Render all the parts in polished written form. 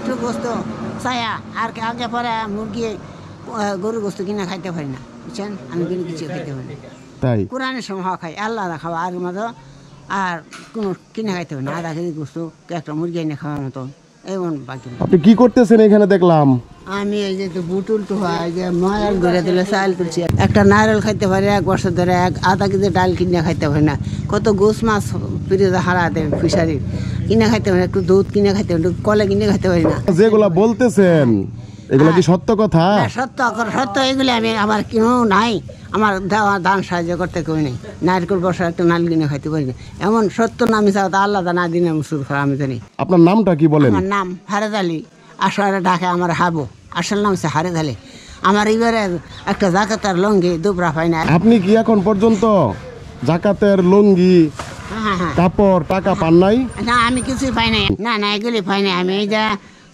একটু গোস্ত ছায়া আর আগে পরে মুরগি গরু গোস্ত কিনে খাইতে পারি না, বুঝছেন? আমি কিন্তু কিছু খাইতে পারি না। তাই কোরআনের সময় খাই, আল্লাহ খাওয়া আর মতো আর কোনো কিনে খাইতে পারি না। আধা কেজি গোস্ত একটা মুরগি এনে খাওয়ার মতো এমন বাকি। আপনি কি করতেছেন এখানে দেখলাম? আমি এই যে বুটুল তো হয় যে ময়াল ঘুরে দিলে চাল তুলছি। একটা নারকেল খাইতে পারি, 1 বছর ধরে আধা কেজি ডাল কিনে খাইতে পারি না। কত গোস মাছ ফ্রিজে হারা দেয় ফিশারির কিনে খাইতে পারি না, একটু দুধ কিনে খাইতে পারি, একটু কলে কিনে খাইতে পারি না। যেগুলা বলতেছেন এগুলা কি সত্য কথা? সত্য সত্য, এগুলি আমি আমার কিনো নাই, আমার দান সাহায্য করতে কেউ নেই। নারকেল বসা একটু নাল কিনে খাইতে পারি না, এমন সত্য নামি চাও তা আল্লাহ না দিনে মুসুর খাওয়া আমি জানি। আপনার নামটা কি বলেন? আমার নাম হারেদ আলী, আসলে ডাকে আমার হাবো, আসল নাম হচ্ছে হারেদ আলী। আমার এবারে একটা জাকাতের লঙ্গি দুবরা পাই না। আপনি কি এখন পর্যন্ত জাকাতের লুঙ্গি কাপড় টাকা পান নাই? না, আমি কিছুই পাই নাই। না না, এগুলি পাই নাই। আমি এই যে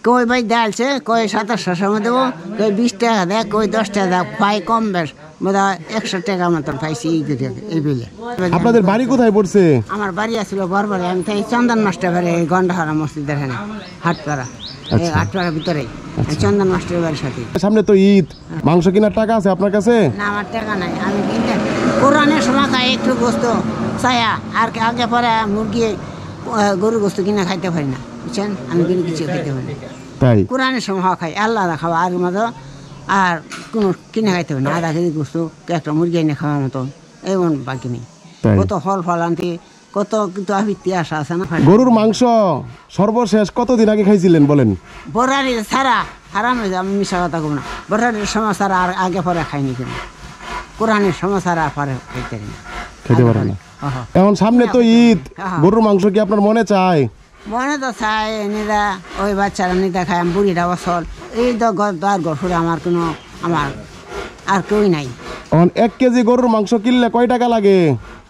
কই ভাই দেয়ালছে, কই 2700 সময় দেবো, কই 20 টাকা দেয়, কই 10 টাকা দেয়, পাই কম বেশ বোধ 100 টাকা মতন পাইছি এই বিলে। আপনাদের বাড়ি কোথায় পড়ছে? আমার বাড়ি আসছিল বরবারে, আমি তাই চন্দন মাস্টার বাড়ি গন্ডাহারা মসজিদের এখানে হাটপাড়া, হাটপাড়ার ভিতরেই চন্দন মাস্টার বাড়ির সাথে। সামনে তো ঈদ, মাংস কেনার টাকা আছে আপনার কাছে? না, আমার টাকা নাই। আমি কিনতে কোরআনের সময় খাই একটু গোস্ত ছায়া আর আগে পরে মুরগি গরু গোস্ত কিনে খাইতে পারি না, বুঝছেন? আমি কিন্তু কিছু খাইতে পারি না। তাই কোরআনের সময় খাই, আল্লাহ খাওয়া আর মতো আর কোনো কিনে খাইতে পারি না। আধা কেজি গোস্ত একটা মুরগি এনে খাওয়ার মতো এমন বাকি নেই। কত ফল ফল আনতে কত কিন্তু ইতিহাস আছে না। গরুর মাংস সর্বশেষ কতদিন আগে খাইছিলেন বলেন? বরারি ছাড়া হারাম হয়ে যায়, আমি মিশা কথা কব না। বরারির সময় ছাড়া আর আগে পরে খাইনি, কিন্তু কোরআনের সময় ছাড়া পরে খাইতে পারি না, খেতে পারেন না। এখন সামনে তো ঈদ, গরুর মাংস কি আপনার মনে চায়? মনে তো চাই, নিদা ওই বাচ্চারা নিদা খায়, আমি বুড়িটা বছর এই তো আর গড়ে আমার কোনো আমার আর কেউই নাই। এখন 1 কেজি গরুর মাংস কিনলে কয় টাকা লাগে?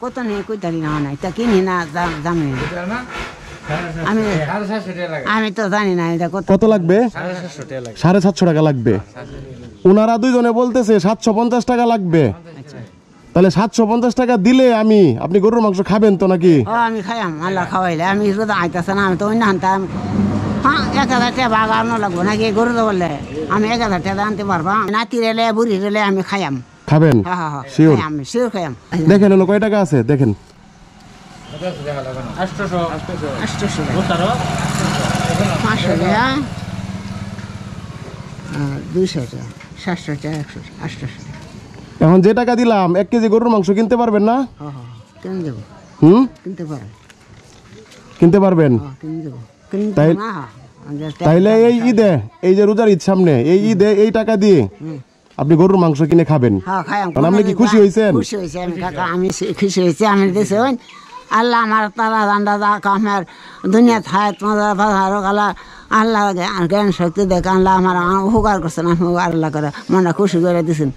কত নেই কইতারি না নাই, তা কিনি না জানি না আমি, আমি তো জানি না এটা কত লাগবে। 750 টাকা লাগবে। ওনারা দুইজনে বলতেছে 750 টাকা লাগবে। তাহলে 750 টাকা দিলে আপনি গরুর মাংস খাবেন তো নাকি? আমি খাইম, আল্লাহ খাওয়াইলে। আমি রোদা আইতাছে না, আমি তো অন্য আনতাম। হ্যাঁ, 1000 টাকা বাঘ আনো লাগবো নাকি গরু তো বললে আমি 1000 টাকা আনতে পারবা? নাতি রেলে বুড়ি রেলে আমি খাইম। খাবেন? শিওর? আমি শিওর খাইম। দেখেন হলো কয় টাকা আছে দেখেন। 800 500 টাকা 200 টাকা 700 টাকা 800 টাকা। এখন যে টাকা দিলাম 1 কেজি গরুর মাংস কিনতে পারবেন না? কিনে দেবো। কিনতে পারেন? কিনতে পারবেন? কিনে দেবো। তাইলে এই ঈদে, এই যে রোজার ঈদ সামনে, এই ঈদে এই টাকা দিয়ে আপনি গরুর মাংস কিনে খাবেন। আপনি কি খুশি হয়েছেন? খুশি হয়েছে আমি কাকা, আমি খুশি হয়েছি। আমি দেশে আল্লাহ আমার তারা দান্ডা দা কামের দুনিয়া থায় তোমার আল্লাহ জ্ঞান শক্তি দেখে আল্লাহ আমার উপকার করছেন, আমি আল্লাহ করে মনটা খুশি করে দিয়েছেন।